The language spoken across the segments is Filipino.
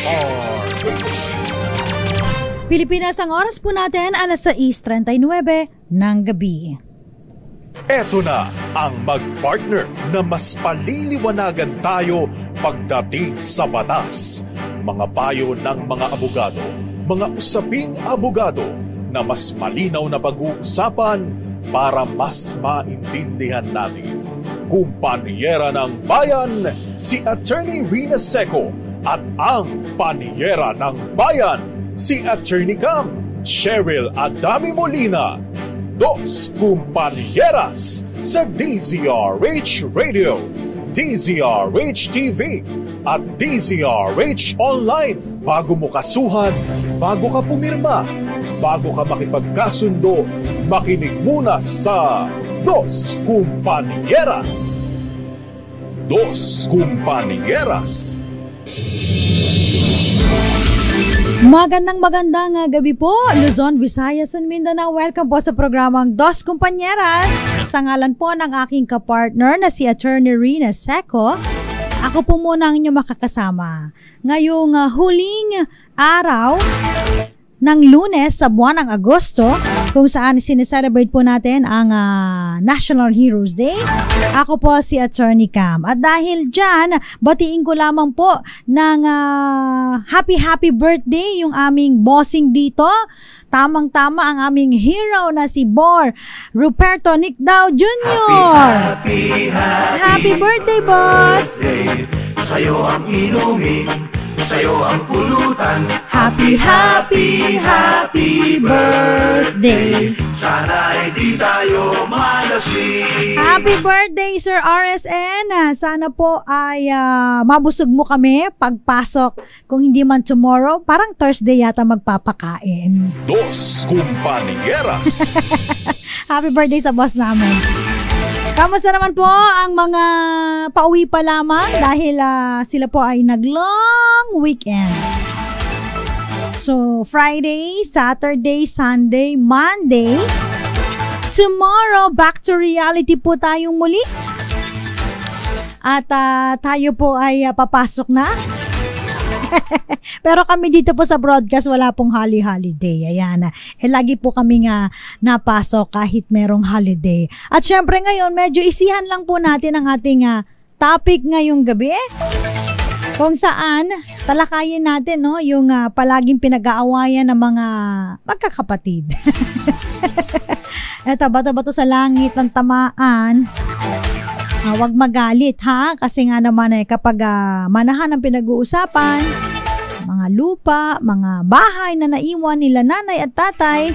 DZRH. Pilipinas, ang oras po natin, 6:39 ng gabi. Eto na ang mag-partner na mas paliliwanagan tayo pagdating sa batas. Mga payo ng mga abogado, mga usaping abogado na mas malinaw na pag-uusapan para mas maintindihan natin. Kumpanyera ng Bayan, si Attorney Rina Seco at ang Panyera ng Bayan, si Attorney Cam, Cheryl Adami Molina. Dos Kumpanieras sa DZRH Radio, DZRH TV at DZRH Online. Bago mo kasuhan, bago ka pumirma, bago ka makipagkasundo, makinig muna sa Dos Kumpanieras. Dos Kumpanieras. Magandang gabi po, Luzon, Visayas, and Mindanao. Welcome po sa programang Dos Kumpanieras. Sa ngalan po ng aking kapartner na si Attorney Rina Seco, ako po muna ang inyong makakasama ngayong huling araw ng Lunes sa buwan ng Agosto, kung saan sineselebrate po natin ang National Heroes Day. Ako po si Attorney Cam. At dahil dyan, batiin ko lamang po ng happy birthday yung aming bossing dito. Tamang-tama ang aming hero na si Bor Ruperto Nicdao Jr. Happy birthday, boss! Sa'yo ang inumin, sa'yo ang pulutan. Happy birthday! Sana hindi tayo malasing. Happy birthday, Sir RSN! Sana po ay mabusog mo kami pagpasok. Kung hindi man tomorrow, parang Thursday yata magpapakain. Dos Kumpanieras. Happy birthday sa boss namin. Kamusta naman po ang mga pauwi pa lamang dahil sila po ay nag-long weekend. So, Friday, Saturday, Sunday, Monday. Tomorrow, back to reality po tayong muli. At tayo po ay papasok na. Pero kami dito po sa broadcast, wala pong holiday. Ayan. Lagi po kami nga napasok kahit merong holiday. At syempre ngayon, medyo isihan lang po natin ang ating topic ngayong gabi. Kung saan, talakayin natin yung palaging pinag-aawayan ng mga magkakapatid. Eto, bato-bato sa langit ng tamaan. Huwag magalit ha, kasi nga naman kapag manahan ang pinag-uusapan, mga lupa, mga bahay na naiwan nila nanay at tatay,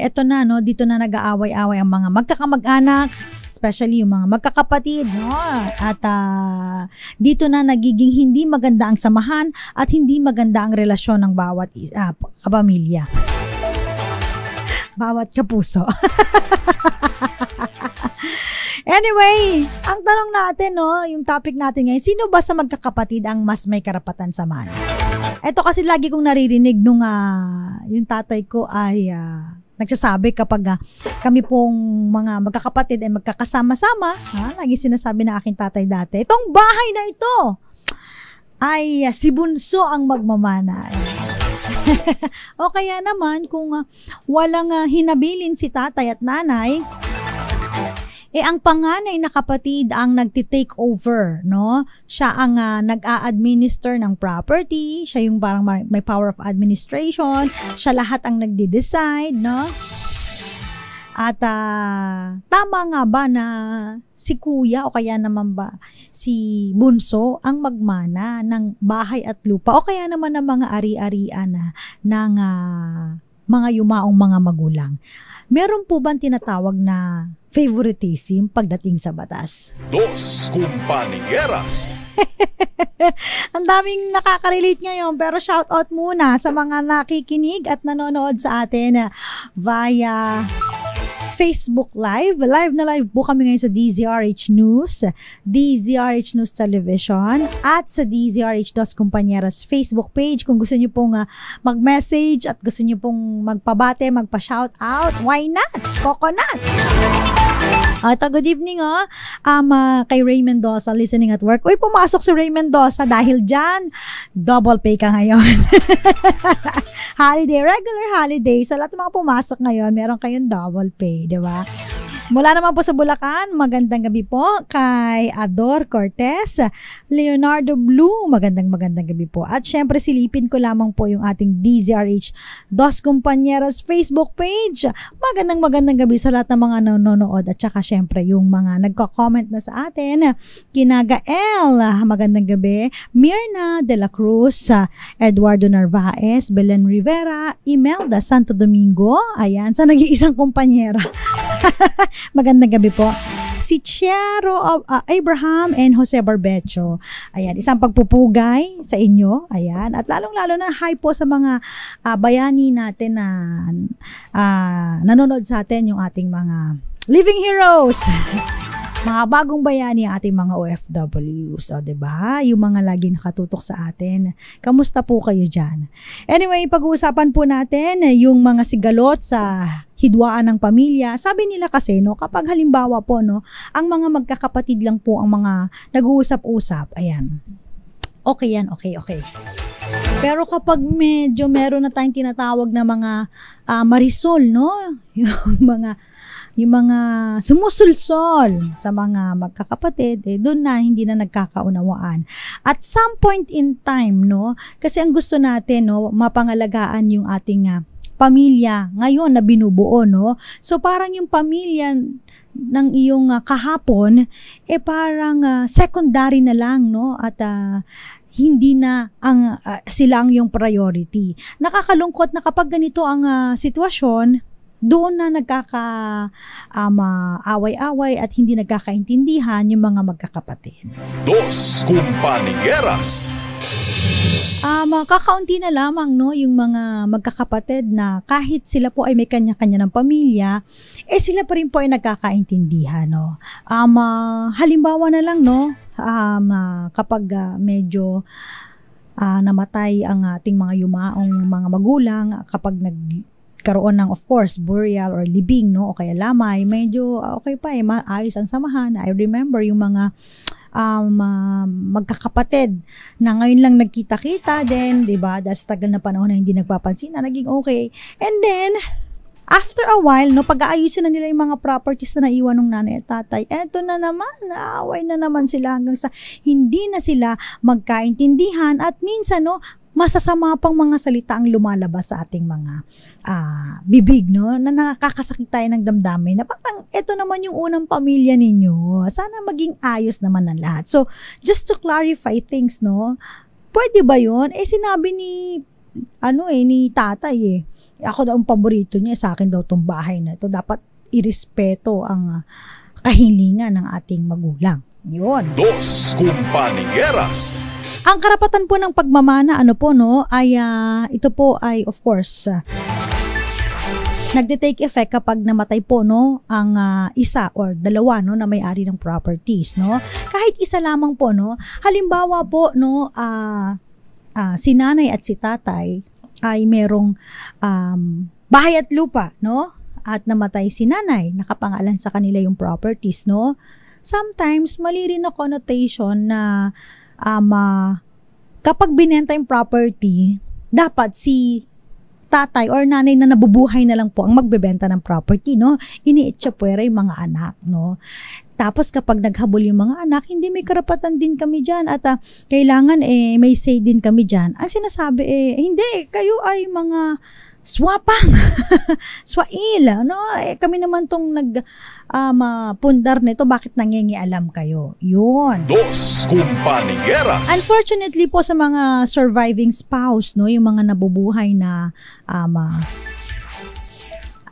eto na dito na nag-aaway-away ang mga magkakamag-anak, especially yung mga magkakapatid, at dito na nagiging hindi maganda ang samahan at hindi maganda ang relasyon ng bawat kapamilya. Bawat kapuso. Anyway, ang tanong natin, yung topic natin ngayon, sino ba sa magkakapatid ang mas may karapatan samahan? Ito kasi lagi kong naririnig nung yung tatay ko ay nagsasabi kapag kami pong mga magkakapatid ay magkakasama-sama, lagi sinasabi ng aking tatay dati, itong bahay na ito ay si bunso ang magmamana. O kaya naman kung walang hinabilin si tatay at nanay, ang panganay na kapatid ang nagti-take over, Siya ang nag-a-administer ng property, siya yung parang may power of administration, siya lahat ang nagde-decide, At tama nga ba na si kuya o kaya naman ba si bunso ang magmana ng bahay at lupa o kaya naman ng mga ari-arian ng mga yumaong mga magulang? Meron po bang tinatawag na favoritism pagdating sa batas? Dos Kumpanieras. Ang daming nakaka-relate ngayon, pero shout out muna sa mga nakikinig at nanonood sa atin via Facebook Live. Live na live po kami ngayon sa DZRH News, DZRH News Television, at sa DZRH Dos Kumpanieras Facebook page. Kung gusto nyo pong mag-message at gusto nyo pong magpabate, magpa-shout out, why not? Coconut! Good evening kay Ray Mendoza listening at work. Uy, pumasok si Ray Mendoza dahil dyan, double pay ka ngayon. Holiday, regular holiday. Sa lahat ng mga pumasok ngayon, meron kayong double pay, di ba? Mula naman po sa Bulacan, magandang gabi po kay Ador Cortez, Leonardo Blue, magandang gabi po. At syempre silipin ko lamang po yung ating DZRH Dos Compañeras Facebook page. Magandang gabi sa lahat ng mga nanonood at saka syempre yung mga nagko-comment na sa atin. Kinaga L, magandang gabi. Mirna De La Cruz, Eduardo Narvaez, Belen Rivera, Imelda Santo Domingo, ayan, sa nag-iisang kumpanyera. Magandang gabi po. Si Chiaro Abraham and Jose Barbecho. Ayan, isang pagpupugay sa inyo. Ayan, at lalong-lalo na hi po sa mga bayani natin na nanonood sa atin, yung ating mga living heroes. Mga bagong bayani ang ating mga OFWs, o diba? Yung mga lagi nakatutok sa atin. Kamusta po kayo dyan? Anyway, pag-uusapan po natin yung mga sigalot sa hidwaan ng pamilya. Sabi nila kasi, no, kapag halimbawa po, no, ang mga magkakapatid lang po ang mga nag-uusap-usap, ayan. Okay yan, okay. Pero kapag medyo meron na tayong tinatawag na mga marisol, no, yung mga sumusulsol sa mga magkakapatid, doon na hindi na nagkakaunawaan. At some point in time, no, kasi ang gusto natin, no, mapangalagaan yung ating pamilya ngayon na binubuo, no. So parang yung pamilya ng iyong kahapon parang secondary na lang, no, at hindi na ang silang yung priority. Nakakalungkot na kapag ganito ang sitwasyon, doon na away-away at hindi nagkakaintindihan yung mga magkakapatid. Dos Compañeras. Kakaunti na lamang, no, yung mga magkakapatid na kahit sila po ay may kanya-kanya ng pamilya, sila pa rin po ay nagkakaintindihan, no. Halimbawa na lang, no, kapag medyo namatay ang ating mga yumaong mga magulang, kapag nagkaroon ng, of course, burial or libing, no, o kaya lamay, medyo okay pa, maayos ang samahan. I remember yung mga magkakapatid na ngayon lang nagkita-kita din, diba? Dahil sa tagal na panahon na hindi nagpapansin na naging okay. And then, after a while, no, pag-aayusin na nila yung mga properties na naiwan ng nanay at tatay, eto na naman, naaway na naman sila hanggang sa hindi na sila magkaintindihan at minsan, no, masasama pang mga salita ang lumalabas sa ating mga bibig, no, na nakakasakit tayo ng damdamin na parang eto naman yung unang pamilya ninyo, sana maging ayos naman ang lahat. So just to clarify things, no, pwede ba yun? Sinabi ni ni tatay ako daw ang paborito niya, sa akin daw tong bahay na ito, dapat irespeto ang kahilingan ng ating magulang. Yun. Dos Compañeras. Ang karapatan po ng pagmamana, ay ito po ay of course nagde-take effect kapag namatay po, no, ang isa or dalawa, no, na may-ari ng properties, no. Kahit isa lamang po, no. Halimbawa po, no, si nanay at si tatay ay merong bahay at lupa, no, at namatay si nanay, nakapangalan sa kanila yung properties, no. Sometimes mali rin na connotation na kapag binenta yung property, dapat si tatay or nanay na nabubuhay na lang po ang magbebenta ng property, no? Iniitsapuera yung mga anak, no? Tapos kapag naghabol yung mga anak, hindi may karapatan din kami dyan at kailangan may say din kami dyan. Ang sinasabi hindi, kayo ay mga swapang, swail, no? Kami naman tong pundar nito, bakit nangingialam kayo? Yun. Dos Compañeras. Unfortunately po sa mga surviving spouse, no, yung mga nabubuhay na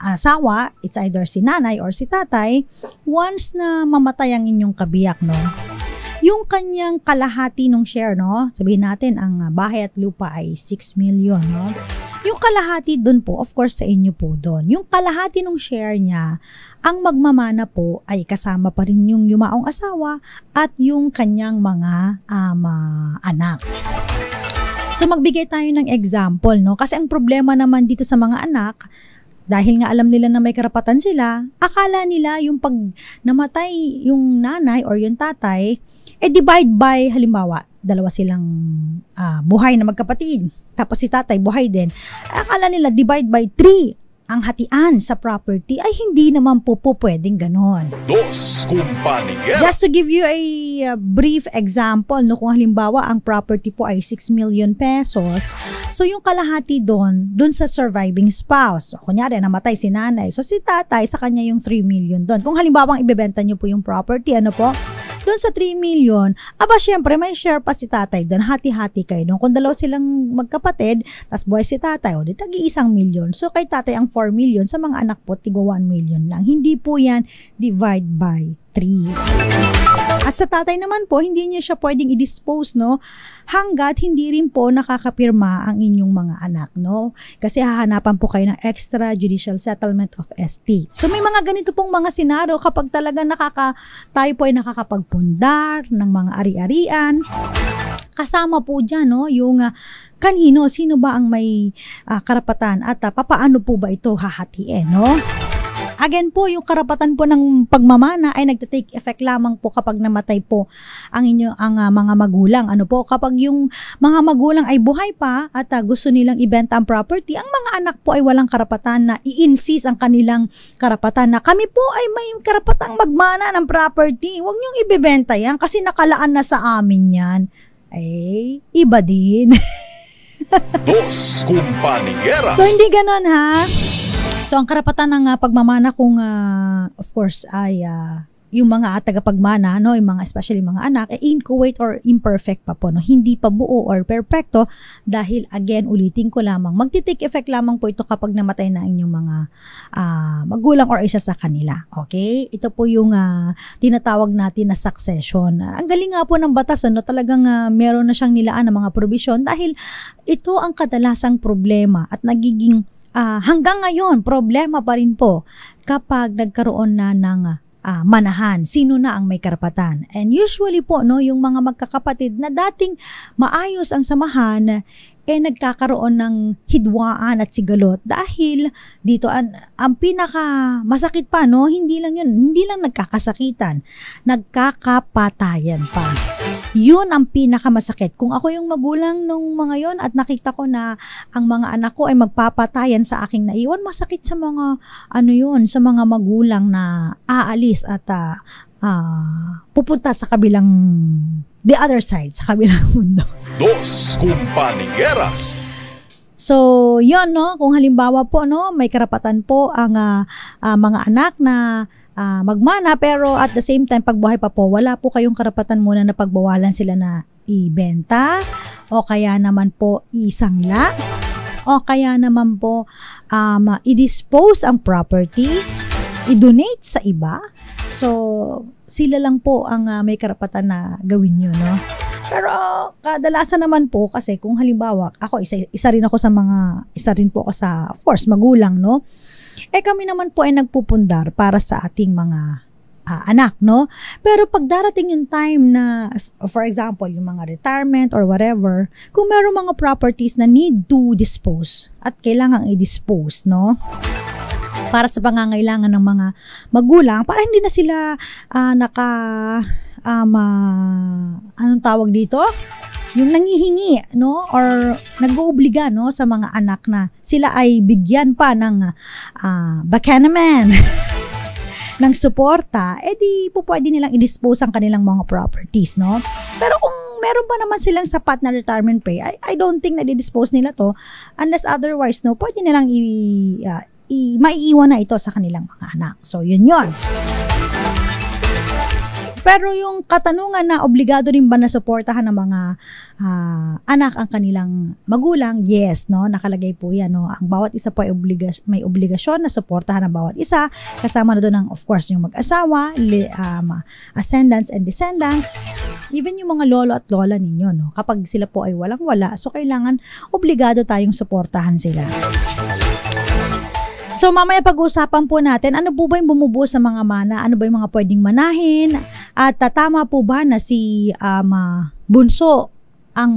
asawa, it's either si nanay or si tatay, once na mamatay ang inyong kabiyak, no, yung kanyang kalahati ng share, no, sabihin natin ang bahay at lupa ay 6 million, no, yung kalahati doon po, of course sa inyo po doon, yung kalahati ng share niya, ang magmamana po ay kasama pa rin yung yumaong asawa at yung kanyang mga anak. So magbigay tayo ng example, no, kasi ang problema naman dito sa mga anak, dahil nga alam nila na may karapatan sila, akala nila yung pag namatay yung nanay or yung tatay, divide by, halimbawa, dalawa silang buhay na magkapatid. Tapos si tatay buhay din. Akala nila divide by 3 ang hatian sa property. Ay hindi naman po pwedeng ganon. Dos Compañeras. Just to give you a brief example, no, kung halimbawa ang property po ay 6 million pesos, so yung kalahati doon sa surviving spouse. So, kunyari, namatay si nanay. So si tatay, sa kanya yung 3 million doon. Kung halimbawa ibebenta nyo po yung property, ano po? Doon sa 3 million, syempre may share pa si tatay doon. Hati-hati kayo doon. Kung dalawa silang magkapatid, tas buhay si tatay, di tagi 1 million. So kay tatay ang 4 million, sa mga anak po, tigwa 1 million lang. Hindi po yan divide by 3. At sa tatay naman po, hindi niyo siya pwedeng i-dispose, no? Hanggat hindi rin po nakakapirma ang inyong mga anak, no? Kasi hahanapan po kayo ng extrajudicial settlement of estate. So may mga ganito pong mga senaryo kapag talaga tayo po ay nakakapagpundar ng mga ari-arian. Kasama po dyan, no? Yung kanino, sino ba ang may karapatan at papaano po ba ito hahatiin, no? Again po, yung karapatan po ng pagmamana ay nagte-take effect lamang po kapag namatay po ang mga magulang. Ano po, kapag yung mga magulang ay buhay pa at gusto nilang ibenta ang property, ang mga anak po ay walang karapatan na i-insist ang kanilang karapatan na kami po ay may karapatang magmana ng property. Huwag niyong ibebenta yan kasi nakalaan na sa amin yan. Ay, iba din. Dos Compañeras. So, hindi ganon, ha? So, ang karapatan ng pagmamana kung, of course, ay yung mga tagapagmana, no, yung mga, especially mga anak, inchoate or imperfect pa po, no? Hindi pa buo or perfecto dahil, again, ulitin ko lamang, magti-take effect lamang po ito kapag namatay na inyong mga magulang or isa sa kanila. Okay? Ito po yung tinatawag natin na succession. Ang galing nga po ng batas, ano, talagang meron na siyang nilaan ng mga provision dahil ito ang kadalasang problema at nagiging hanggang ngayon, problema pa rin po kapag nagkaroon na ng manahan. Sino na ang may karapatan? And usually po, no, yung mga magkakapatid na dating maayos ang samahan, nagkakaroon ng hidwaan at sigalot dahil dito ang pinaka masakit pa, no, hindi lang nagkakasakitan, nagkakapatayan pa. Yun ang pinakamasakit. Kung ako yung magulang nung mga yon at nakita ko na ang mga anak ko ay magpapatayan sa aking naiwan, masakit sa mga sa mga magulang na aalis at pupunta sa kabilang the other side, sa kabilang mundo. Dos Compañeras. So, yun, no, kung halimbawa po, no, may karapatan po ang mga anak na magmana, pero at the same time, pag buhay pa po, wala po kayong karapatan muna na pagbawalan sila na ibenta, o kaya naman po isangla, o kaya naman po i-dispose ang property, i-donate sa iba. So, sila lang po ang may karapatan na gawin yun, no? Pero kadalasan naman po kasi kung halimbawa, ako isa rin po ako sa, of course, magulang, no? Kami naman po ay nagpupundar para sa ating mga anak, no? Pero pag darating yung time na, for example, yung mga retirement or whatever, kung meron mga properties na need to dispose at kailangang i-dispose, no? Para sa pangangailangan ng mga magulang, para hindi na sila anong tawag dito? Yung nangihingi, no, or nag-oobliga, no, sa mga anak na sila ay bigyan pa ng bacanaman ng suporta, di po pwede nilang i-dispose ang kanilang mga properties, no? Pero kung meron pa naman silang sapat na retirement pay, I don't think na i-dispose nila to unless otherwise, no, pwede nilang maiiwan na ito sa kanilang mga anak. So, yun. Pero yung katanungan na obligado rin ba na suportahan ng mga anak ang kanilang magulang, yes, no, nakalagay po yan, no. Ang bawat isa po ay may obligasyon na suportahan ng bawat isa, kasama na doon ng, of course, yung mag-asawa, ascendants and descendants, even yung mga lolo at lola ninyo, no. Kapag sila po ay walang-wala, so kailangan obligado tayong suportahan sila. So, mamaya pag-uusapan po natin, ano po ba yung bumubuo sa mga mana? Ano ba yung mga pwedeng manahin? At tama po ba na si bunso ang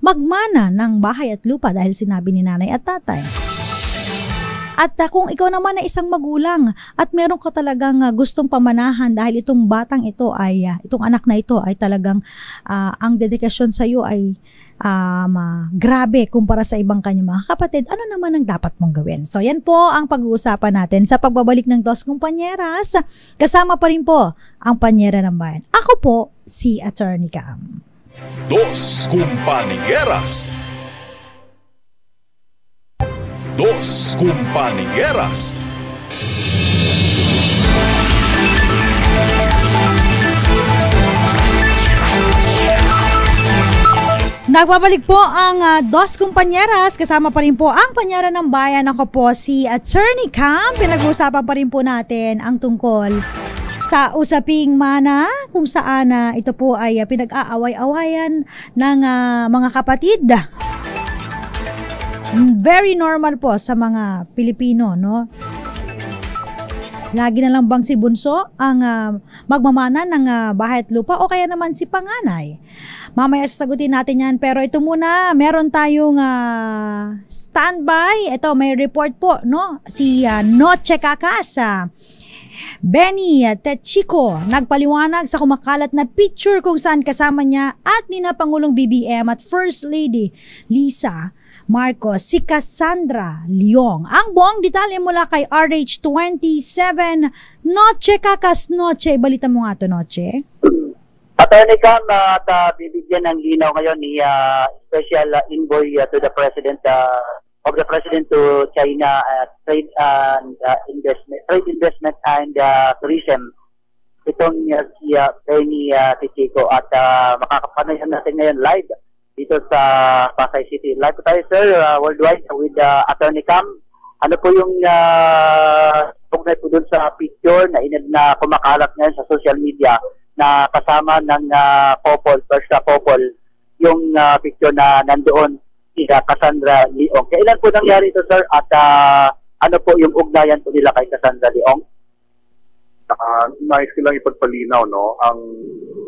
magmana ng bahay at lupa dahil sinabi ni nanay at tatay? At kung ikaw naman ay isang magulang at meron ka talagang gustong pamanahan dahil itong batang ito ay, itong anak na ito ay talagang ang dedikasyon sa iyo ay grabe kumpara sa ibang kanyang mga kapatid, ano naman ang dapat mong gawin? So yan po ang pag-uusapan natin sa pagbabalik ng Dos Kumpanyeras. Kasama pa rin po ang Panyera ng Bayan. Ako po si Attorney Cam. Dos Compañeras. Dos Compañeras. Nagbabalik po ang Dos Kumpanyeras. Kasama pa rin po ang Panyera ng Bayan. Ako po si Attorney Cam. Pinag-uusapan pa rin po natin ang tungkol sa usaping mana kung saan ito po ay pinag-aaway-awayan ng mga kapatid. Very normal po sa mga Pilipino, no? Lagi na lang bang si Bunso ang magmamana ng bahay at lupa o kaya naman si Panganay? Mamaya sasagutin natin yan, pero ito muna, meron tayong standby. Ito, may report po, no? Si Noche Kakas, Benny Techico, nagpaliwanag sa kumakalat na picture kung saan kasama niya at nina Pangulong BBM at First Lady Lisa Marcos, si Cassandra Leong. Ang buong detalye mula kay RH27, Noche Kakas. Noche, balita mo nga to, Noche. Attorney Cam, at bibigyan ng linaw ngayon ni Special Envoy to the President of the President to China Trade Investment and Tourism. Itong si Benny Techico at makakapanayan natin ngayon live dito sa Pasay City. Live tayo, sir, worldwide with Attorney Cam. Ano po yung pugnay po dun sa picture na kumakalat ngayon sa social media na kasama ng first couple, yung picture na nandoon si Cassandra Leong. Kailan po nangyari ito, sir? At ano po yung ugnayan po nila kay Cassandra Leong? Nais ko lang ipagpalinaw, no? Ang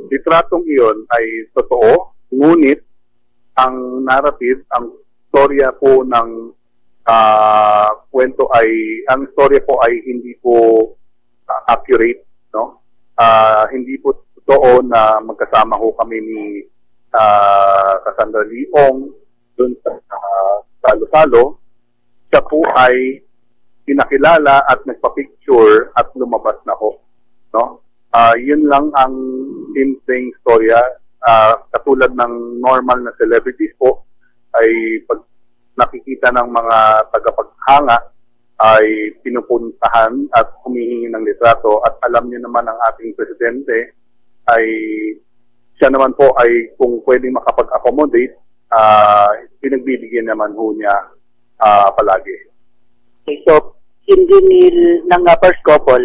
litratong iyon ay totoo, ngunit ang narrative, ang storya po ng kwento ay, ang storya po ay hindi po accurate, no? Hindi po totoo na magkasama ho kami ni Cassandra Leong doon sa Salo-Salo. Siya po ay pinakilala at nagpa-picture at lumabas na ho. No? Yun lang ang simpleng storya. Katulad ng normal na celebrities po, ay pag nakikita ng mga tagapaghanga, ay pinupuntahan at humihingi ng litrato, at alam niyo naman ang ating presidente ay siya naman po ay kung pwedeng makapag-accommodate, pinagbibigyan naman ho niya palagi. Okay, so hindi ng first couple,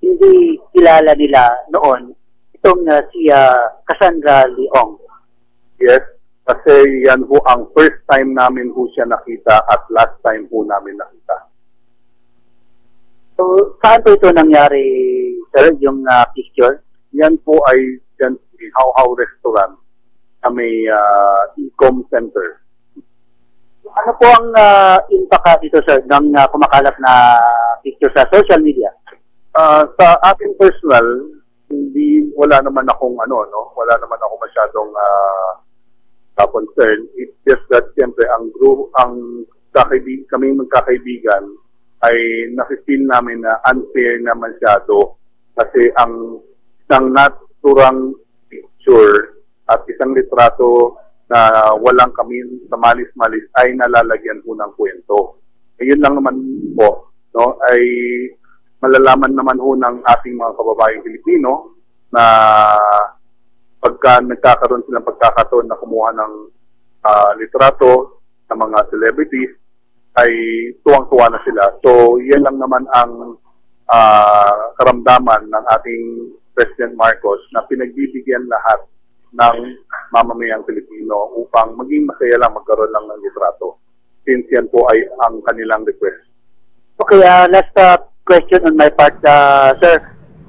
hindi kilala nila noon itong si Cassandra Leong. Yes, kasi yan po ang first time namin po siya nakita at last time po namin nakita. So, saan po ito nangyari, sir, yung picture? Yan po ay dyan sa How Restaurant na may e-com center. Ano po ang impact dito, sir, ng kumakalat na picture sa social media? Sa akin personal, wala naman akong wala naman ako masyadong concern. It's just that siyempre kami magkakaibigan ay nafe-feel namin na unfair na masyado kasi ang isang naturang picture at isang litrato na walang kami sa malis-malis ay nalalagyan po ng kwento. Ayun lang naman po, no, ay malalaman naman ho ng ating mga kababayang Pilipino na pagka nagkakaroon silang pagkakataon na kumuha ng litrato ng mga celebrities, ay tuwang-tuwa na sila. So, yan lang naman ang karamdaman ng ating President Marcos na pinagbibigyan lahat ng mamamayang Pilipino upang maging masaya lang magkaroon lang ng litrato. Since yan po ay ang kanilang request. Okay, last question on my part, sir.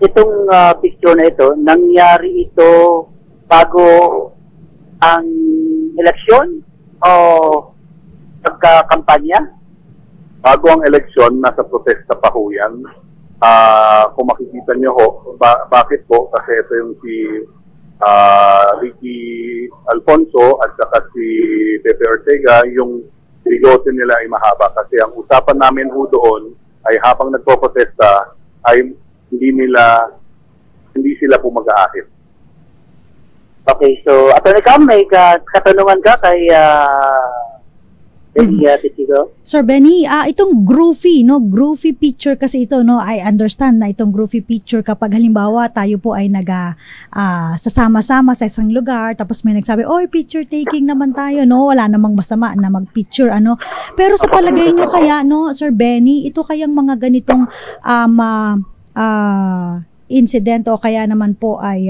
Itong picture na ito, nangyari ito bago ang eleksyon o pagkakampanya? bago ang eleksyon, nasa protesta pa ho yan. Kung makikita niyo ho, bakit po? Kasi ito yung si Ricky Alfonso at saka si Pepe Ortega, yung bigote nila ay mahaba. Kasi ang usapan namin ho doon ay habang nagpo-protesta ay hindi sila po mag-aahit. Okay, so Atty. Cam, may katanungan ka kay Benny Titico? Sir Benny, itong groovy picture kasi ito, no? I understand na itong groovy picture kapag halimbawa tayo po ay sasama-sama sa isang lugar, tapos may nagsabi, oy, picture taking naman tayo, no? Wala namang masama na mag-picture, ano? Pero sa palagay nyo kaya, no, Sir Benny, ito kayang mga ganitong incident o kaya naman po ay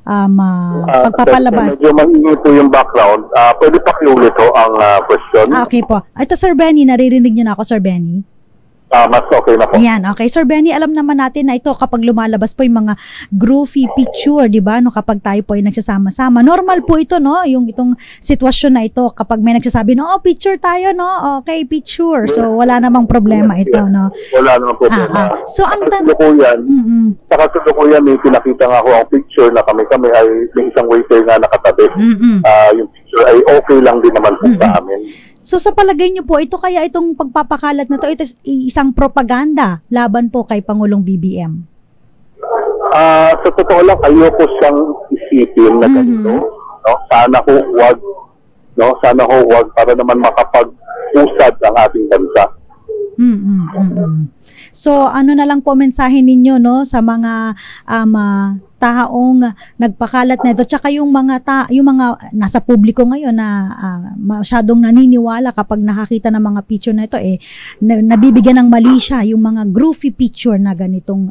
pagpapalabas. Medyo maingay po yung background. Pwede pakiulit ho ang question. Okay po. Ito, Sir Benny, naririnig niyo na ako, Sir Benny? Mas okay na po. Ayan, okay. Sir Benny, alam naman natin na ito kapag lumalabas po yung mga groovy picture, di ba? No, kapag tayo po ay nagsasama-sama. Normal po ito, no? Yung itong sitwasyon na ito kapag may nagsasabi, no, picture tayo, no? Okay, picture. So, wala namang problema ito, no? Wala namang problema. So, ang Sa kasalukuyan, may pinakita nga ako ang picture na kami ay may isang waiter nga nakatabi. Yung picture ay okay lang din naman po sa amin. So sa palagay niyo po, ito kaya itong pagpapakalat na ito isang propaganda laban po kay Pangulong BBM? Sa totoo lang, ayoko siyang isipin na ganito. No? Sana ho wag. No? Sana ho wag para naman makapag-usad ang ating bansa. So ano na lang po mensahe ninyo, no, sa mga taong nagpakalat na ito, tsaka yung mga nasa publiko ngayon na masyadong naniniwala kapag nakakita ng mga picture na ito, nabibigyan ng mali siya yung mga groovy picture na ganitong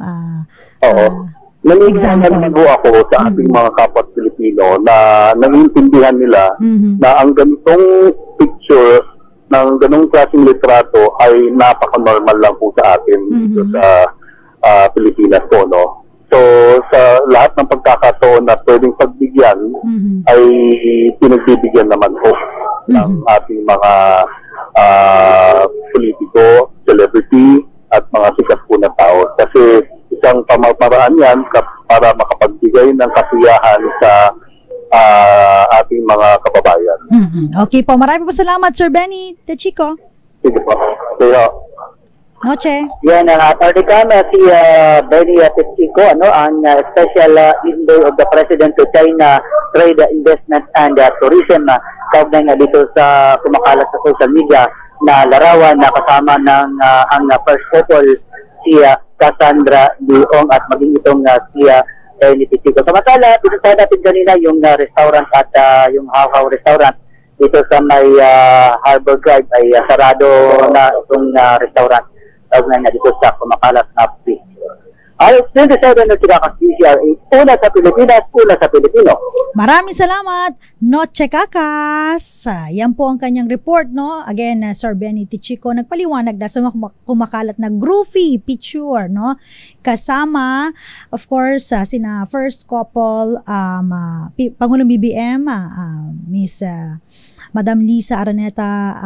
naniniwala naman po ako sa ating mga kapwa Pilipino na naiintindihan nila na ang ganitong picture ng ganung klaseng litrato ay napaka-normal lang po sa atin dito sa Pilipinas po, no? So, sa lahat ng pagkakataon na pwedeng pagbigyan, ay pinagbibigyan naman po ng ating mga politiko, celebrity, at mga sikat po na tao. Kasi isang pamamaraan yan para makapagbigay ng kasiyahan sa ating mga kababayan. Okay po, maraming po salamat, Sir Benny Titico. Sige po. Kaya, Noche. Yan, Atty. Cam, si Benny Titico, ang Special Envoy of the President to China Trade, Investment and Tourism, kaugnay nga dito sa kumakalat sa social media na larawan na kasama ng ang first couple, si Cassandra Leong at maging itong si Benny Titico. Samantala, pinuntahan natin kanina yung restaurant at yung How Restaurant dito sa may Harbor Drive ay sarado na itong restaurant. Kaugnay na dito sa kumakalat na picture. Ayos 27 na sila PCRA, una sa Pilipinas, una sa Pilipino. Maraming salamat, Noche Kakas. Yan po ang kanyang report, no? Again, Sir Benny Titico nagpaliwanag na sa kumakalat na groovy picture, no? Kasama, of course, sina first couple, Pangulong BBM, Miss Madam Lisa Araneta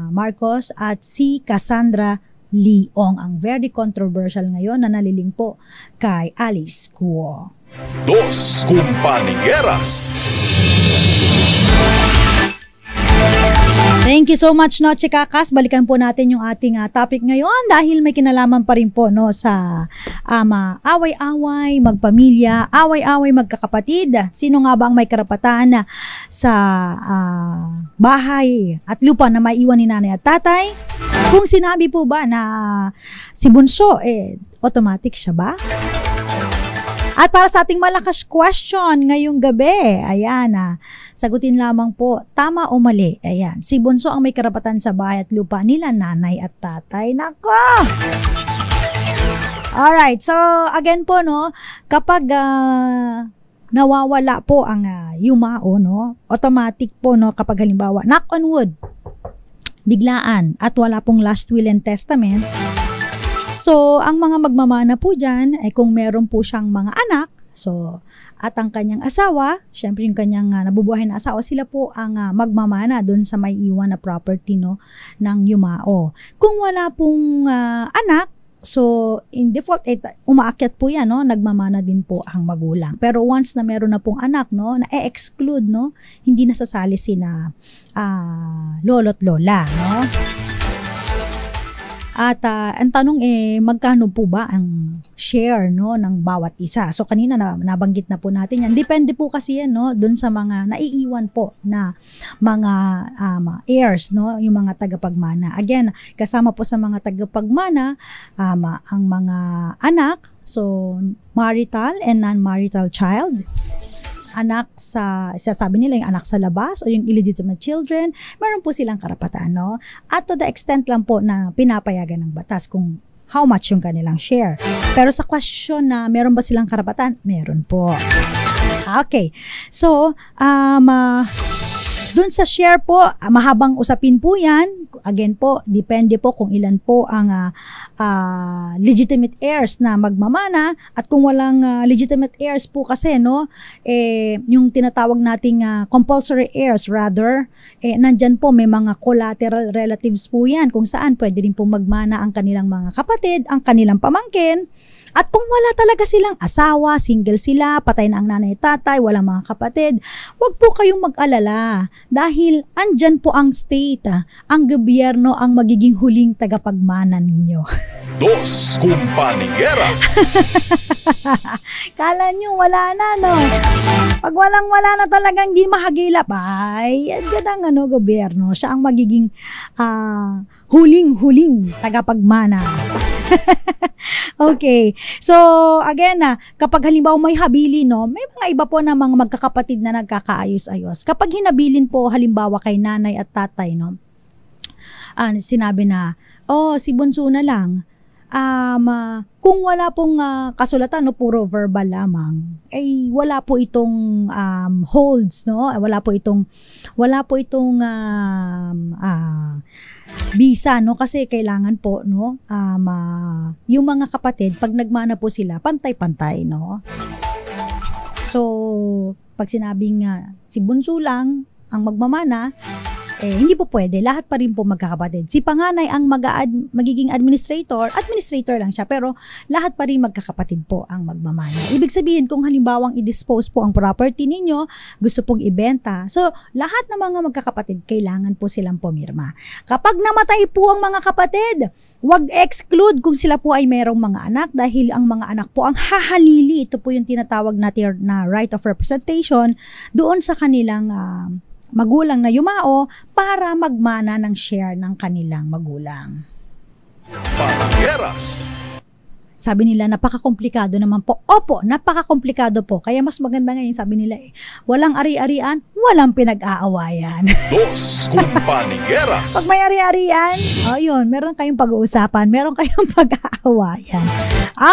Marcos at si Cassandra Leong, ang very controversial ngayon na naliling po kay Alice Guo. Dos Compañeras. Thank you so much, Noche Kakas. Balikan po natin yung ating topic ngayon dahil may kinalaman pa rin po, no, sa away-away, magpamilya, away-away, magkakapatid. Sino nga ba ang may karapatan sa bahay at lupa na maiwan ni nanay at tatay? Kung sinabi po ba na si Bunso, automatic siya ba? At para sa ating malakas question ngayong gabi, ayan, sagutin lamang po, tama o mali? Ayan, si Bunso ang may karapatan sa bahay at lupa nila nanay at tatay. Nako! Alright, so again po, no, kapag nawawala po ang yumao, no, automatic po, no, kapag halimbawa, knock on wood, biglaan at wala pong last will and testament, so ang mga magmamana po dyan ay kung meron po siyang mga anak, So, at ang kanyang asawa, syempre yung kanyang nabubuhay na asawa, sila po ang magmamana doon sa may iwan na property, no, ng yumao. Kung wala pong anak, so in default, umaakyat po yan, no, nagmamana din po ang magulang. Pero once na meron na pong anak, no, na-exclude, no, hindi nasasali sina lolo't lola, no. At ang tanong magkano po ba ang share, no, ng bawat isa? So kanina nabanggit na po natin yan. Depende po kasi yan, no, dun sa mga naiiwan po na mga heirs, no, yung mga tagapagmana. Again, kasama po sa mga tagapagmana ang mga anak, so marital and non-marital child. Anak sabi nila yung anak sa labas o yung illegitimate children, meron po silang karapatan, no? At to the extent lang po na pinapayagan ng batas kung how much yung kanilang share. Pero sa question na meron ba silang karapatan, meron po. Okay. So, dun sa share po, mahabang usapin po yan. Again po, depende po kung ilan po ang legitimate heirs na magmamana, at kung walang legitimate heirs po kasi, no, yung tinatawag nating compulsory heirs rather, nandyan po may mga collateral relatives po yan kung saan pwede rin po magmana ang kanilang mga kapatid, ang kanilang pamangkin. At kung wala talaga silang asawa, single sila, patay na ang nanay at tatay, walang mga kapatid, wag po kayong mag-alala dahil andyan po ang state, ang gobyerno ang magiging huling tagapagmana ninyo. Dos Compañeras. Kala nyo wala na, no? Pag wala na talagang di mahagilap, ay andyan ang gobyerno, siya ang magiging huling tagapagmana. Okay. So, again, kapag halimbawa may habili, no, may mga iba po na mga magkakapatid na nagkakaayos-ayos. Kapag hinabilin po halimbawa kay nanay at tatay, no, sinabi na, si bunso na lang. Kung wala pong kasulatan, no, puro verbal lamang, wala po itong holds, no? Wala po itong visa, no, kasi kailangan po, no, yung mga kapatid pag nagmana po sila pantay-pantay, no. So pag sinabing si bunso lang ang magmamana, hindi po pwede. Lahat pa rin po magkakapatid. Si panganay ang magiging administrator lang siya, pero lahat pa rin magkakapatid po ang magmamana. Ibig sabihin, kung halimbawang i-dispose po ang property ninyo, gusto pong ibenta, so lahat ng mga magkakapatid, kailangan po silang pumirma. Kapag namatay po ang mga kapatid, wag exclude kung sila po ay merong mga anak, dahil ang mga anak po ang hahalili. Ito po yung tinatawag natin na right of representation doon sa kanilang magulang na yumao para magmana ng share ng kanilang magulang. Compañeras. Sabi nila, napaka-komplikado naman po. Opo, napaka-komplikado po. Kaya mas maganda ngayon, sabi nila, walang ari-arian, walang pinag-aawayan. Dos Compañeras. Pag may ari-arian, yun, meron kayong pag-uusapan, meron kayong pag-aawayan.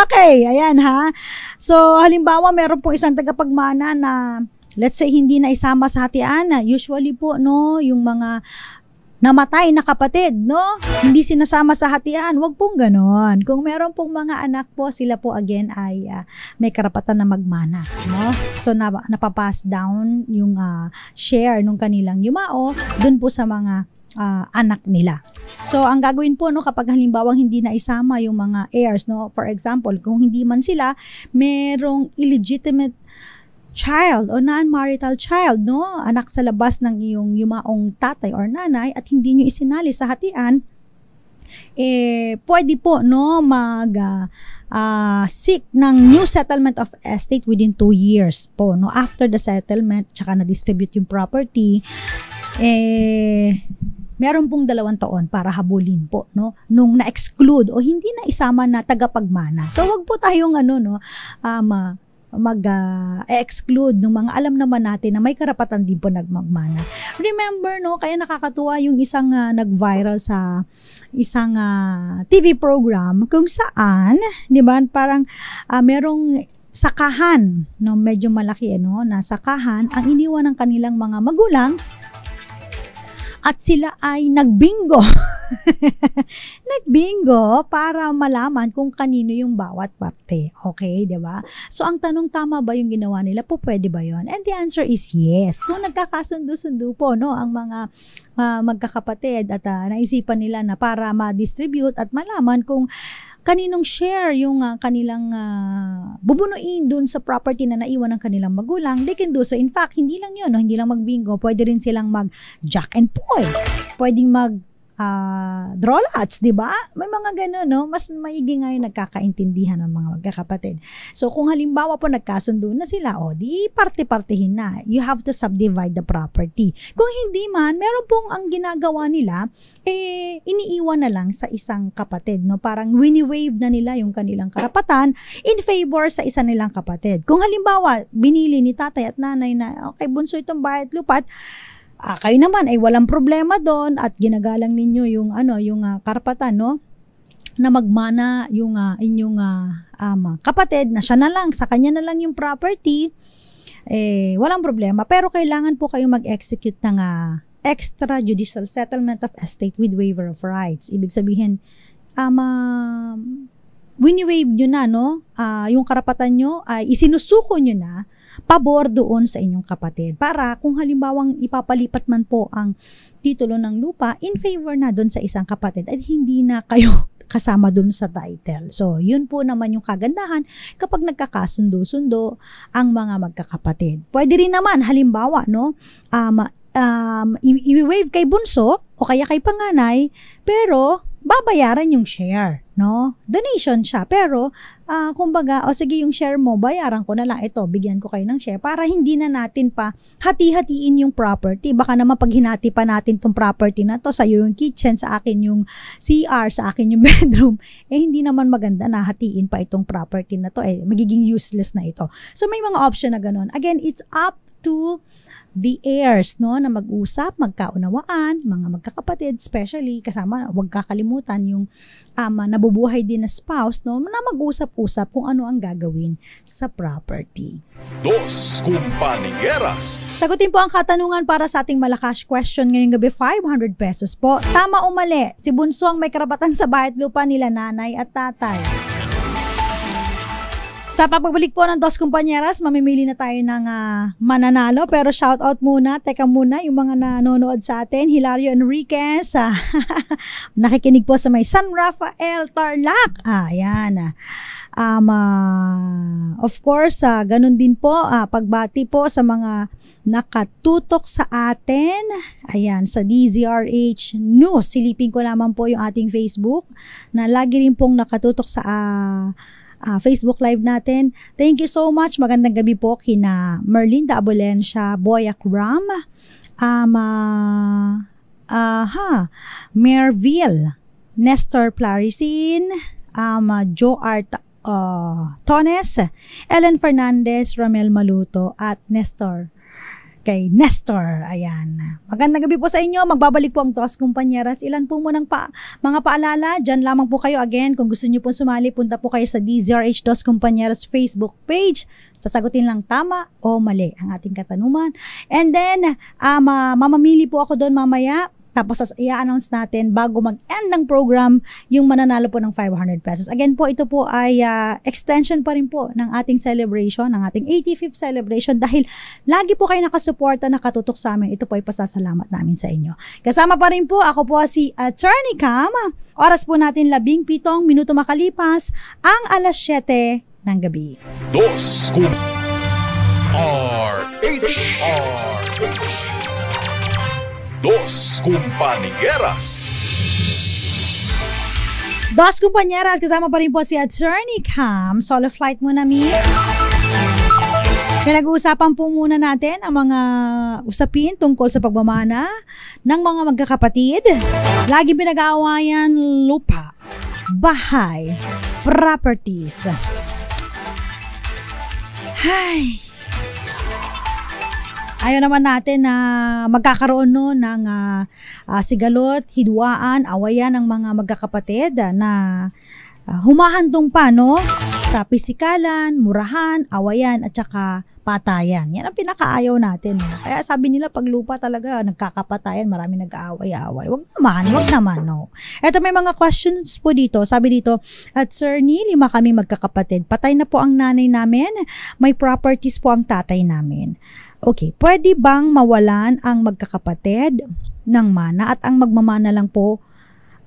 Okay, ayan ha. So, halimbawa, meron po isang tagapagmana na let's say hindi na isama sa hatian, usually po, no, yung mga namatay na kapatid, no, hindi sinasama sa hatian, wag pong ganon. Kung meron pong mga anak po, sila po again ay may karapatan na magmana, no. So napapass down yung share nung kanilang yumao dun po sa mga anak nila. So ang gagawin po, no, kapag halimbawang hindi na isama yung mga heirs, no, for example, kung hindi man sila merong illegitimate child o non-marital child, no, anak sa labas ng iyong yumaong tatay or nanay at hindi nyo isinali sa hatian, pwede po, no, seek ng new settlement of estate within 2 years po, no, after the settlement, tsaka na-distribute yung property, meron pong 2 taon para habulin po, no, nung na-exclude o hindi na isama na tagapagmana. So wag po tayong mag-exclude ng mga alam naman natin na may karapatan din po nagmagmana. Remember, no, kaya nakakatuwa yung isang nag-viral sa isang TV program kung saan, di ba, parang merong sakahan, no, medyo malaki, no, na sakahan ang iniwan ng kanilang mga magulang at sila ay nagbingo. Nagbingo para malaman kung kanino yung bawat parte. Okay, di ba? So, ang tanong, tama ba yung ginawa nila? Pwede ba yun? And the answer is yes. Kung nagkakasundo-sundo po, no, ang mga magkakapatid at naisipan nila na para ma-distribute at malaman kung kaninong share yung kanilang bubunuin dun sa property na naiwan ng kanilang magulang, they can do so. In fact, hindi lang yun, no? Hindi lang magbingo, pwede rin silang mag-jack and poy. Pwedeng draw lots, di ba? May mga ganun, no? Mas maigi nga yung nagkakaintindihan ng mga magkakapatid. So, kung halimbawa po nagkasundo na sila, di parte-partehin na. You have to subdivide the property. Kung hindi man, meron pong ang ginagawa nila, iniiwan na lang sa isang kapatid, no? Parang wini-waive na nila yung kanilang karapatan in favor sa isa nilang kapatid. Kung halimbawa, binili ni tatay at nanay na, okay, bunso itong bahay at lupat, kayo naman ay walang problema doon at ginagalang ninyo yung karapatan, no, na magmana yung inyong kapatid na siya na lang, sa kanya na lang yung property, walang problema. Pero kailangan po kayo mag-execute ng extrajudicial settlement of estate with waiver of rights. Ibig sabihin, wini-waive nyo na, no? Yung karapatan nyo ay isinusuko nyo na pabor doon sa inyong kapatid. Para kung halimbawang ipapalipat man po ang titulo ng lupa in favor na doon sa isang kapatid, ay hindi na kayo kasama doon sa title. So, yun po naman yung kagandahan kapag nagkakasundo-sundo ang mga magkakapatid. Pwede rin naman, halimbawa, no? I-waive kay bunso o kaya kay panganay, pero babayaran yung share, no? Donation siya, pero kumbaga, sige yung share mo, bayaran ko na lang ito, bigyan ko kayo ng share para hindi na natin pa hati-hatiin yung property. Baka naman pag hinati pa natin tong property na to, sa'yo yung kitchen, sa akin yung CR, sa akin yung bedroom, hindi naman maganda na hatiin pa itong property na to, magiging useless na ito. So may mga option na ganun. Again, it's up to the heirs, no, na mag-usap, magkaunawaan, mga magkakapatid, especially kasama, huwag kakalimutan yung nabubuhay din na spouse, no, na mag-usap-usap kung ano ang gagawin sa property. Dos Compañeras. Sagutin po ang katanungan para sa ating Malakas question ngayong gabi, 500 pesos po. Tama o mali, si bunso ang may karapatan sa bahay at lupa nila nanay at tatay? Sa pagbabalik po ng Dos Compañeras, mamimili na tayo ng mananalo. Pero shout out muna, teka muna, yung mga nanonood sa atin. Hilario Enriquez, nakikinig po sa may San Rafael, Tarlac. Ayan. Of course, ganun din po, pagbati po sa mga nakatutok sa atin. Ayan, sa DZRH News. Silipin ko lamang po yung ating Facebook na lagi rin pong nakatutok sa Facebook Live natin. Thank you so much. Magandang gabi po kina Merlinda Abolencia, Boyak Ram, Merville, Nestor Plarisin, Joe Art Tones, Ellen Fernandez, Ramel Maluto, at Nestor. Kay Nestor, ayan. Magandang gabi po sa inyo. Magbabalik po ang Dos Compañeras. Ilan po munang mga paalala. Diyan lamang po kayo again. Kung gusto niyo po sumali, punta po kayo sa DZRH Dos Compañeras Facebook page. Sasagutin lang tama o mali ang ating katanungan. And then, mamamili po ako doon mamaya. Tapos i-announce natin bago mag-end ng program yung mananalo po ng 500 pesos. Again po, ito po ay extension pa rin po ng ating celebration, ng ating 85th celebration dahil lagi po kayo nakasuporta, nakatutok sa amin. Ito po ay pasasalamat namin sa inyo. Kasama pa rin po, ako po si Attorney Cam. Oras po natin 17 minuto makalipas ang alas 7 ng gabi. Dos Dos Compañeras. Dos Compañeras, kasama pa rin po si Attorney Cam. Solo flight muna, Mi. Pinag-uusapan po muna natin ang mga usapin tungkol sa pagmamana ng mga magkakapatid. Lagi pinag-aawayan lupa, bahay, properties. Hay. Ayaw naman natin na magkakaroon ng sigalot, hidwaan, awayan ng mga magkakapatid na humahandong pa, no, sa pisikalan, murahan, awayan at saka patayan. Yan ang pinakaayaw natin. Kaya sabi nila, pag lupa talaga, nagkakapatayan, marami nag-aaway-aaway. Wag naman, no. Eto, may mga questions po dito. Sabi dito, Attorney, 5 kami magkakapatid. Patay na po ang nanay namin. May properties po ang tatay namin. Okay, pwede bang mawalan ang magkakapatid ng mana at ang magmamana lang po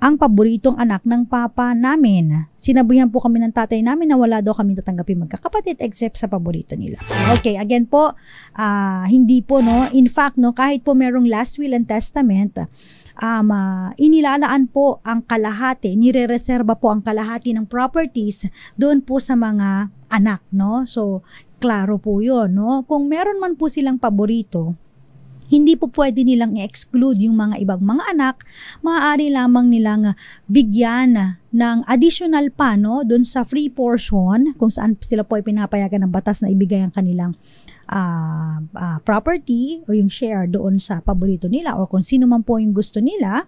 ang paboritong anak ng papa namin? Sinabihan po kami ng tatay namin na wala daw kami tatanggapin magkakapatid except sa paborito nila. Okay, again po, hindi po, no. In fact, no, kahit po merong last will and testament, inilalaan po ang kalahati, nire-reserva po ang kalahati ng properties doon po sa mga anak, no. So, klaro po yun, no. Kung meron man po silang paborito, hindi po pwede nilang i-exclude yung mga ibang mga anak, maaari lamang nilang bigyan ng additional pa, no, dun sa free portion, kung saan sila po ay pinapayagan ng batas na ibigay ang kanilang property o yung share doon sa paborito nila o kung sino man po yung gusto nila.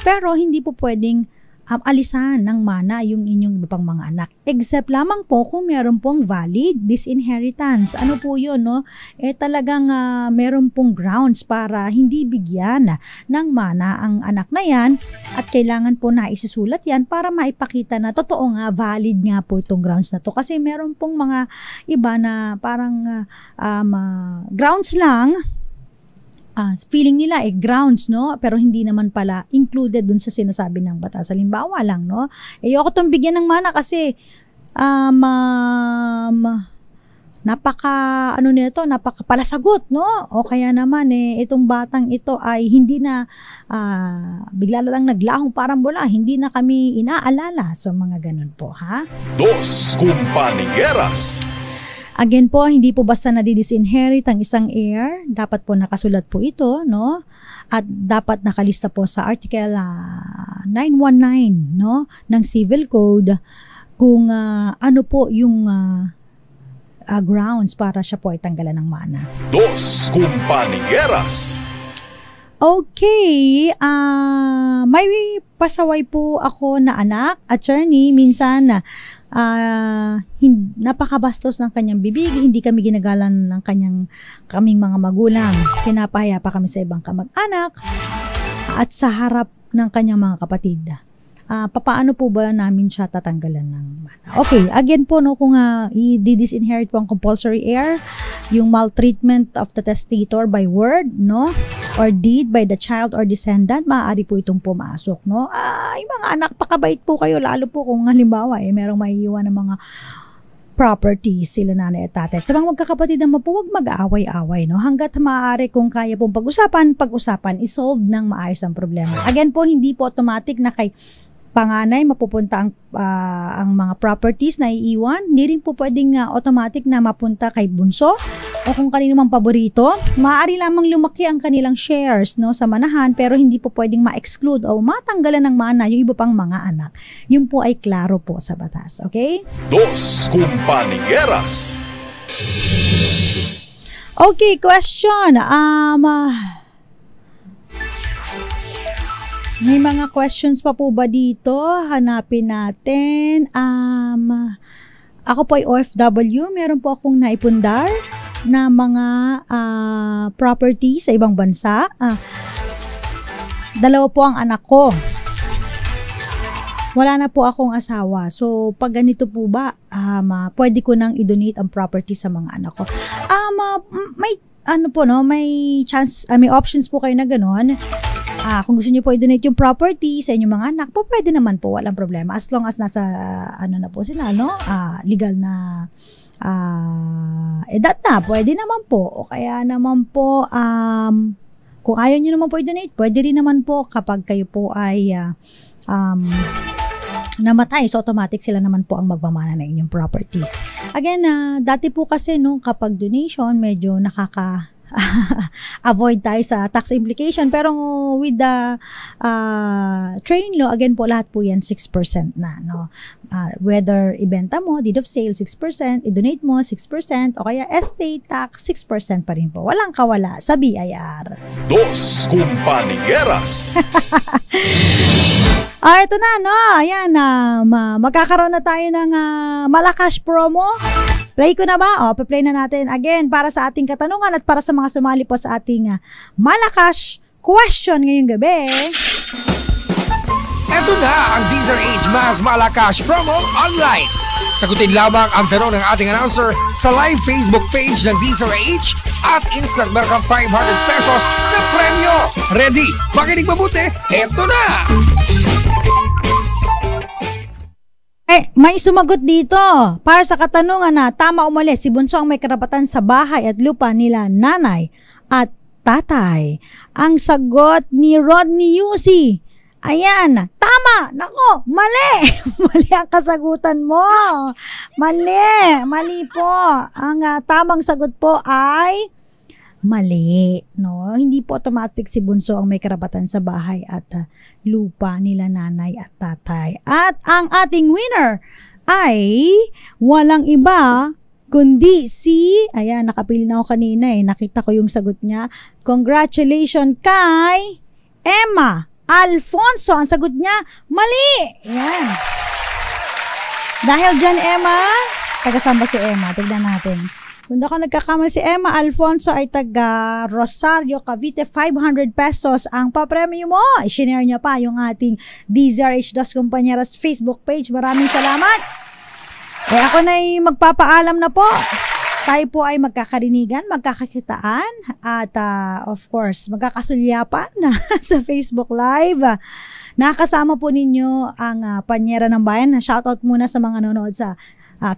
Pero hindi po pwedeng alisan ng mana yung inyong iba pang mga anak. Except lamang po kung meron pong valid disinheritance. Ano po yun, no? Talagang meron pong grounds para hindi bigyan ng mana ang anak na yan at kailangan po na isusulat yan para maipakita na totoo nga, valid nga po itong grounds na to. Kasi meron pong mga iba na parang grounds lang, feeling nila grounds, no? Pero hindi naman pala included dun sa sinasabi ng batas. Halimbawa lang, no? Ayoko tong bigyan ng mana kasi napaka palasagot, no? O kaya naman itong batang ito ay hindi na bigla na lang naglahong parang bola, hindi na kami inaalala. So mga ganun po, ha? Dos Compañeras. Again po, hindi po basta nadidisinherit ang isang heir. Dapat po nakasulat po ito, no? At dapat nakalista po sa Article 919, no, ng Civil Code kung ano po yung grounds para siya po ay tanggalan ng mana. Dos Compañeras. Okay, may pasaway po ako na anak, attorney, minsan napakabastos ng kanyang bibig, hindi kami ginagalan ng kaming mga magulang. Pinapahiya pa kami sa ibang kamag-anak at sa harap ng kanyang mga kapatid. Papaano po ba namin siya tatanggalan ng mana? Okay, again po, no, kung i-disinherit po ang compulsory heir, yung maltreatment of the testator by word, no, or deed by the child or descendant, maaari po itong pumasok, no. Yung mga anak, pakabait po kayo, lalo po kung halimbawa merong maiiwan ng mga properties sila nanay at tatay. Sa mga magkakapatid naman po, huwag mag-aaway-away, no? Hanggat maaari, kung kaya pong pag-usapan, isolve ng maayos ang problema. Again po, hindi po automatic na kay panganay mapupunta ang mga properties na iiwan. Hindi rin po pwedeng automatic na mapunta kay bunso o kung kanino mang paborito. Maaari lamang lumaki ang kanilang shares, no, sa manahan, pero hindi po pwedeng ma-exclude o matanggalan ng mana yung iba pang mga anak. Yun po ay klaro po sa batas. Okay? Dos Compañeras. Okay, question. May mga questions pa po ba dito? Hanapin natin. Ako po ay OFW. Meron po akong naipundar na mga property sa ibang bansa. 2 po ang anak ko. Wala na po akong asawa. So, pag ganito po ba, pwede ko nang i-donate ang property sa mga anak ko. May chance, may options po kayo na gano'n. Kung gusto niyo po i-donate yung property sa inyong mga anak po, pwede naman po, walang problema. As long as nasa, na po sila, no? Legal na edad na, pwede naman po. O kaya naman po, kung ayaw niyo naman po i-donate, pwede rin naman po kapag kayo po ay namatay. So, automatic sila naman po ang magmamana ng inyong properties. Again, dati po kasi, no, kapag donation, medyo avoid tayo sa tax implication, pero with the train law, again po, lahat po yan 6% na, no? Whether ibenta mo, deed of sale 6%, i-donate mo 6%, o kaya estate tax 6% pa rin po. Walang kawala sa BIR. Dos Compañeras. Ito na, no? Ayan, magkakaroon na tayo ng malakas promo Play ko na ba? O, play na natin again para sa ating katanungan at para sa mga sumali po sa ating Malakas question ngayong gabi. Ito na ang DZRH Mas Malakas promo online. Sagutin lamang ang tanong ng ating announcer sa live Facebook page ng DZRH at instant meron kang 500 pesos na premyo. Ready? Makinig mabuti. Ito na! May sumagot dito. Para sa katanungan na tama o mali, si Bunso ang may karapatan sa bahay at lupa nila nanay at tatay. Ang sagot ni Rodney Yusi. Ayan, tama! Nako, mali! Mali ang kasagutan mo. Mali po. Ang tamang sagot po ay mali. No? Hindi po automatic si Bunso ang may karapatan sa bahay at lupa nila nanay at tatay. At ang ating winner ay walang iba kundi ayan, nakapili na ako kanina nakita ko yung sagot niya. Congratulations kay Emma Alfonso. Ang sagot niya, mali. Ayan. Dahil dyan, Emma, taga-saan ba si Emma? Tignan natin. Kung ako nagkakamali, si Emma Alfonso ay taga Rosario, Cavite. 500 pesos ang papremyo mo. I-share niya pa yung ating DZRH Dos Compañeras Facebook page. Maraming salamat. Ako na'y magpapaalam na po. Tayo po ay magkakarinigan, magkakakitaan, at of course, magkakasulyapan sa Facebook Live. Nakasama po ninyo ang Panyera ng Bayan. Shoutout muna sa mga nanonood sa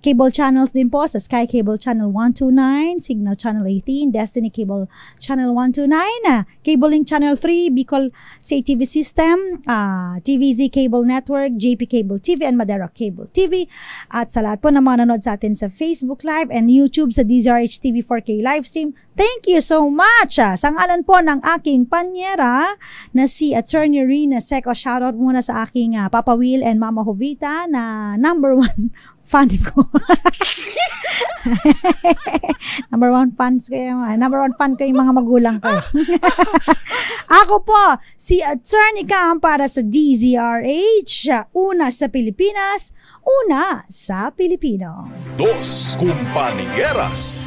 cable channels din po, sa Sky Cable Channel 129, Signal Channel 18, Destiny Cable Channel 129, Cable Link Channel 3, Bicol CTV System, TVZ Cable Network, JP Cable TV, and Madera Cable TV. At sa lahat po ng mga nanonood sa atin sa Facebook Live and YouTube sa DZRH TV 4K livestream, thank you so much! Sa ngalan po ng aking Panyera na si Attorney Rina Seco, shoutout muna sa aking Papa Will and Mama Jovita na number 1 fan ko. Number 1 fans ko yung, number 1 fan ko yung mga magulang ko. Ako po, si Attorney Cam para sa DZRH. Una sa Pilipinas, una sa Pilipino. Dos Compañeras.